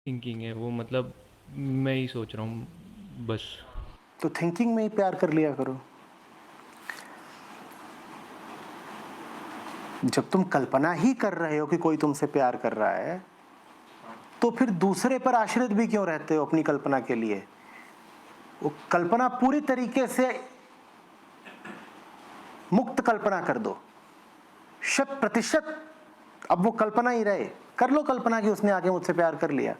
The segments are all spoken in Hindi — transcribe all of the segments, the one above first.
थिंकिंग है वो, मतलब मैं ही सोच रहा हूँ बस। तो थिंकिंग में ही प्यार कर लिया करो। जब तुम कल्पना ही कर रहे हो कि कोई तुमसे प्यार कर रहा है, तो फिर दूसरे पर आश्रित भी क्यों रहते हो अपनी कल्पना के लिए? वो कल्पना पूरी तरीके से मुक्त कल्पना कर दो, 100%। अब वो कल्पना ही रहे, कर लो कल्पना कि उसने आके मुझसे प्यार कर लिया,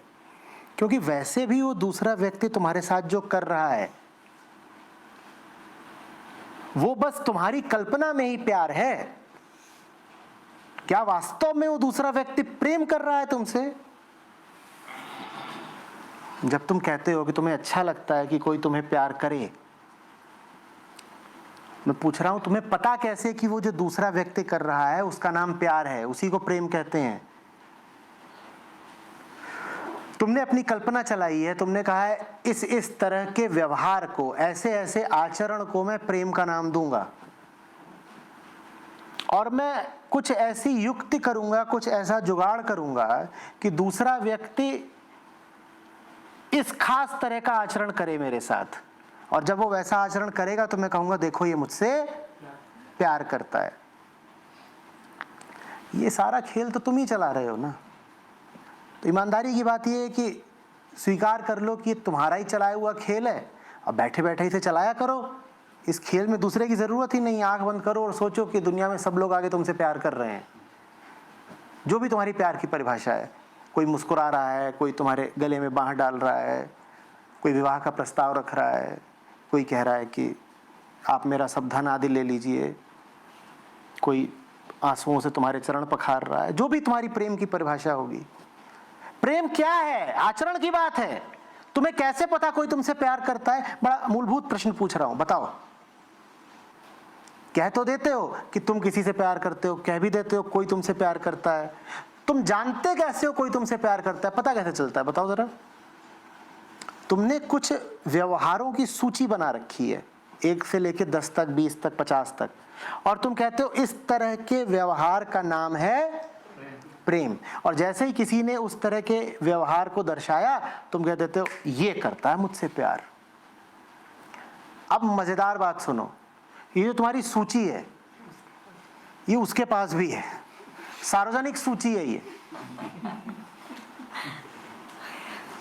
क्योंकि वैसे भी वो दूसरा व्यक्ति तुम्हारे साथ जो कर रहा है वो बस तुम्हारी कल्पना में ही प्यार है। क्या वास्तव में वो दूसरा व्यक्ति प्रेम कर रहा है तुमसे? जब तुम कहते हो कि तुम्हें अच्छा लगता है कि कोई तुम्हें प्यार करे, मैं पूछ रहा हूं तुम्हें पता कैसे कि वो जो दूसरा व्यक्ति कर रहा है उसका नाम प्यार है, उसी को प्रेम कहते हैं? तुमने अपनी कल्पना चलाई है, तुमने कहा है इस तरह के व्यवहार को, ऐसे ऐसे आचरण को मैं प्रेम का नाम दूंगा, और मैं कुछ ऐसी युक्ति करूंगा, कुछ ऐसा जुगाड़ करूंगा कि दूसरा व्यक्ति इस खास तरह का आचरण करे मेरे साथ, और जब वो वैसा आचरण करेगा तो मैं कहूंगा देखो ये मुझसे प्यार करता है। ये सारा खेल तो तुम ही चला रहे हो ना। तो ईमानदारी की बात ये है कि स्वीकार कर लो कि तुम्हारा ही चलाया हुआ खेल है, अब बैठे बैठे इसे चलाया करो। इस खेल में दूसरे की जरूरत ही नहीं। आंख बंद करो और सोचो कि दुनिया में सब लोग आगे तुमसे प्यार कर रहे हैं, जो भी तुम्हारी प्यार की परिभाषा है। कोई मुस्कुरा रहा है, कोई तुम्हारे गले में बांह डाल रहा है, कोई विवाह का प्रस्ताव रख रहा है, कोई कह रहा है कि आप मेरा सब धन आदि ले लीजिए, कोई आंसुओं से तुम्हारे चरण पखार रहा है। जो भी तुम्हारी प्रेम की परिभाषा होगी। प्रेम क्या है? आचरण की बात है। तुम्हें कैसे पता कोई तुमसे प्यार करता है? बड़ा मूलभूत प्रश्न पूछ रहा हूं, बताओ। कह तो देते हो कि तुम किसी से प्यार करते हो, कह भी देते हो कोई तुमसे प्यार करता है। तुम जानते कैसे हो कोई तुमसे प्यार करता है? पता कैसे चलता है बताओ जरा। तुमने कुछ व्यवहारों की सूची बना रखी है, 1 से लेकर 10 तक, 20 तक, 50 तक, और तुम कहते हो इस तरह के व्यवहार का नाम है प्रेम। और जैसे ही किसी ने उस तरह के व्यवहार को दर्शाया, तुम कह देते हो ये करता है मुझसे प्यार। अब मजेदार बात सुनो, ये जो तुम्हारी सूची है ये उसके पास भी है, सार्वजनिक सूची है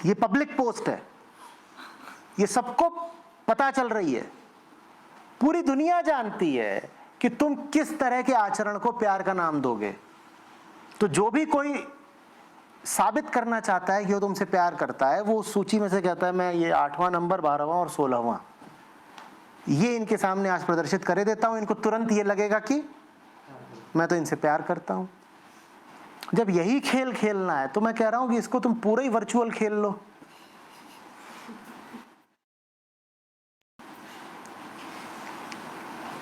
ये पब्लिक पोस्ट है, ये सबको पता चल रही है। पूरी दुनिया जानती है कि तुम किस तरह के आचरण को प्यार का नाम दोगे। तो जो भी कोई साबित करना चाहता है कि वो तुमसे प्यार करता है, वो उस सूची में से कहता है मैं ये 8वां नंबर, 12वां और 16वां ये इनके सामने आज प्रदर्शित करे देता हूं। इनको तुरंत ये लगेगा कि मैं तो इनसे प्यार करता हूं। जब यही खेल खेलना है तो मैं कह रहा हूं कि इसको तुम पूरा ही वर्चुअल खेल लो।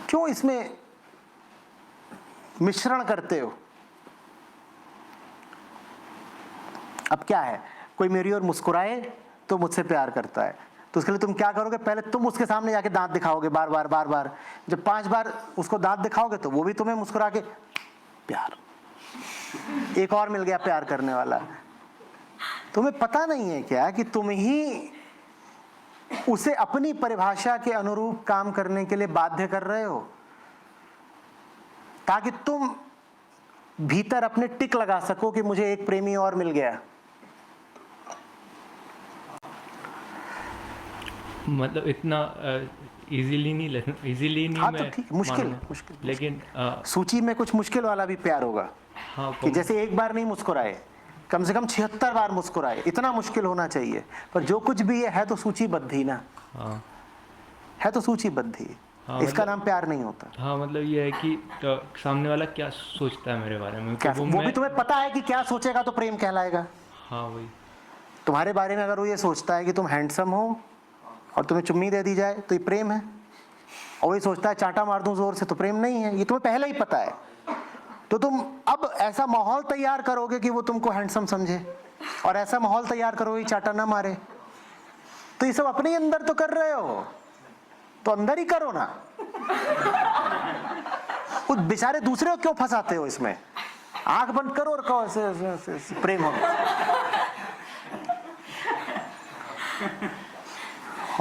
क्यों इसमें मिश्रण करते हो? अब क्या है, कोई मेरी ओर मुस्कुराए तो मुझसे प्यार करता है, तो उसके लिए तुम क्या करोगे? पहले तुम उसके सामने जाके दांत दिखाओगे बार बार बार बार। जब 5 बार उसको दांत दिखाओगे तो वो भी तुम्हें मुस्कुरा के प्यार, एक और मिल गया प्यार करने वाला। तुम्हें पता नहीं है क्या कि तुम ही उसे अपनी परिभाषा के अनुरूप काम करने के लिए बाध्य कर रहे हो, ताकि तुम भीतर अपने टिक लगा सको कि मुझे एक प्रेमी और मिल गया। मतलब इतना इजीली नहीं, इजीली नहीं। हाँ तो मैं ठीक, मुश्किल मानूंगा, मुश्किल लेकिन सूची में कुछ मुश्किल वाला भी प्यार होगा। हाँ कि जैसे एक बार नहीं मुस्कुराए, कम से कम 76 बार मुस्कुराए, इतना मुश्किल होना चाहिए। पर जो कुछ भी है तो सूचीबद्ध ही ना। हाँ है तो सूचीबद्ध ही। हाँ, इसका मतलब नाम प्यार नहीं होता। हाँ, मतलब ये है कि सामने वाला क्या सोचता है मेरे बारे में, क्या तो वो भी तुम्हें पता है कि क्या सोचेगा तो प्रेम कहलाएगा। हाँ वही। तुम्हारे बारे में अगर वो ये सोचता है कि तुम हैंडसम हो और तुम्हें चुम्मी दे दी जाए तो ये प्रेम है, और वही सोचता है चांटा मार दूं जोर से तो प्रेम नहीं है, ये तुम्हें पहले ही पता है। तो तुम अब ऐसा माहौल तैयार करोगे कि वो तुमको हैंडसम समझे, और ऐसा माहौल तैयार करोगे कि चांटा ना मारे। तो ये सब अपने ही अंदर तो कर रहे हो, तो अंदर ही करो ना। उस बेचारे दूसरे को क्यों फंसाते हो इसमें? आंख बंद करो और कहो ऐसे प्रेम हो।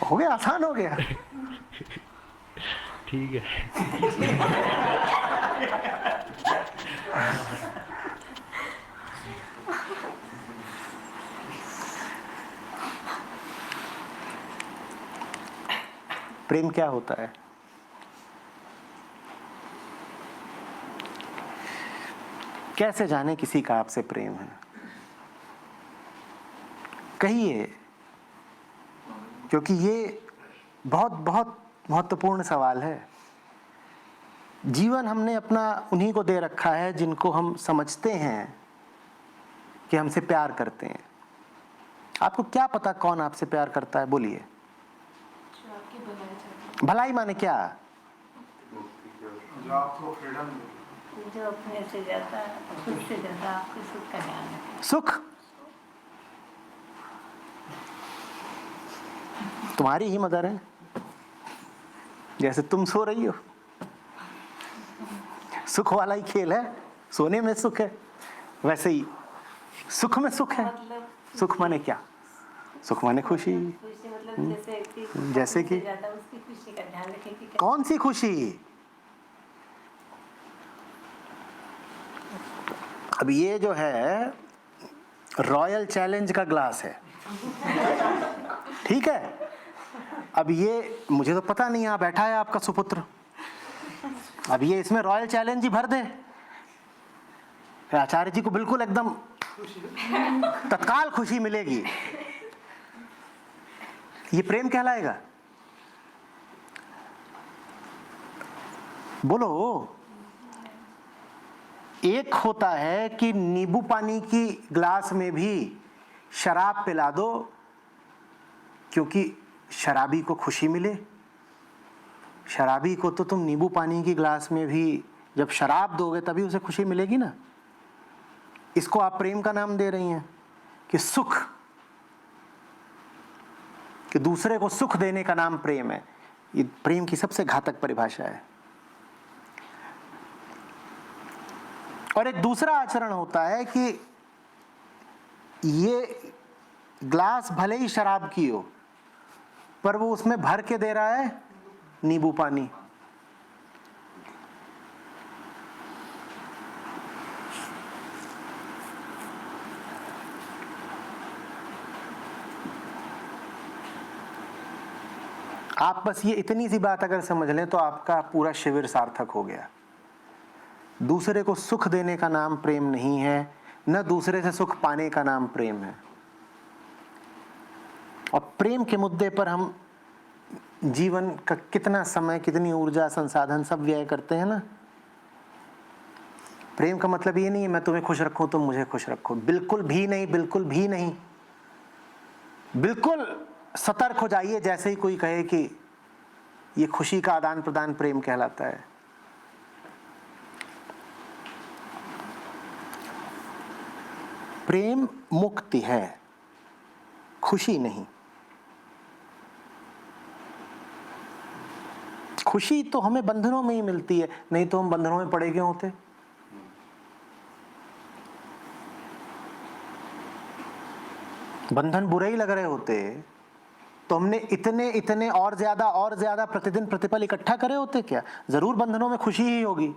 हो गया, आसान हो गया। ठीक है। प्रेम क्या होता है? कैसे जाने किसी का आपसे प्रेम है? कहिए, क्योंकि ये बहुत बहुत महत्वपूर्ण सवाल है। जीवन हमने अपना उन्हीं को दे रखा है जिनको हम समझते हैं कि हमसे प्यार करते हैं। आपको क्या पता कौन आपसे प्यार करता है? बोलिए। जो आपकी भलाई चाहते भलाई माने क्या? जो आपको फ्रीडम दे। हैं, जो अपने से ज़्यादा खुद से ज़्यादा आपके सुख का ध्यान रखें। सुख तुम्हारी ही मदर है। जैसे तुम सो रही हो, सुख वाला ही खेल है, सोने में सुख है, वैसे ही सुख में सुख है। मतलब सुख माने क्या? सुख माने खुशी। खुशी मतलब जैसे कि ज़्यादा उसकी खुशी का ध्यान रखें कि कौन सी खुशी? अब ये जो है रॉयल चैलेंज का ग्लास है, ठीक है? अब ये मुझे तो पता नहीं, यहाँ बैठा है आपका सुपुत्र, अब ये इसमें रॉयल चैलेंज ही भर दे, आचार्य जी को बिल्कुल एकदम तत्काल खुशी मिलेगी, ये प्रेम कहलाएगा? बोलो। एक होता है कि नींबू पानी की ग्लास में भी शराब पिला दो क्योंकि शराबी को खुशी मिले। शराबी को तो तुम नींबू पानी की ग्लास में भी जब शराब दोगे तभी उसे खुशी मिलेगी ना। इसको आप प्रेम का नाम दे रही हैं कि सुख, कि दूसरे को सुख देने का नाम प्रेम है। ये प्रेम की सबसे घातक परिभाषा है। और एक दूसरा आचरण होता है कि ये ग्लास भले ही शराब की हो पर वो उसमें भर के दे रहा है नींबू पानी। आप बस ये इतनी सी बात अगर समझ लें तो आपका पूरा शिविर सार्थक हो गया। दूसरे को सुख देने का नाम प्रेम नहीं है, न दूसरे से सुख पाने का नाम प्रेम है। और प्रेम के मुद्दे पर हम जीवन का कितना समय, कितनी ऊर्जा, संसाधन सब व्यय करते हैं ना। प्रेम का मतलब ये नहीं है मैं तुम्हें खुश रखूं तुम मुझे खुश रखो, बिल्कुल भी नहीं, बिल्कुल भी नहीं। बिल्कुल सतर्क हो जाइए जैसे ही कोई कहे कि ये खुशी का आदान प्रदान प्रेम कहलाता है। प्रेम मुक्ति है, खुशी नहीं। खुशी तो हमें बंधनों में ही मिलती है, नहीं तो हम बंधनों में पड़े क्यों होते? बंधन बुरे ही लग रहे होते तो हमने इतने इतने और ज्यादा प्रतिदिन प्रतिपल इकट्ठा करे होते क्या? जरूर बंधनों में खुशी ही होगी।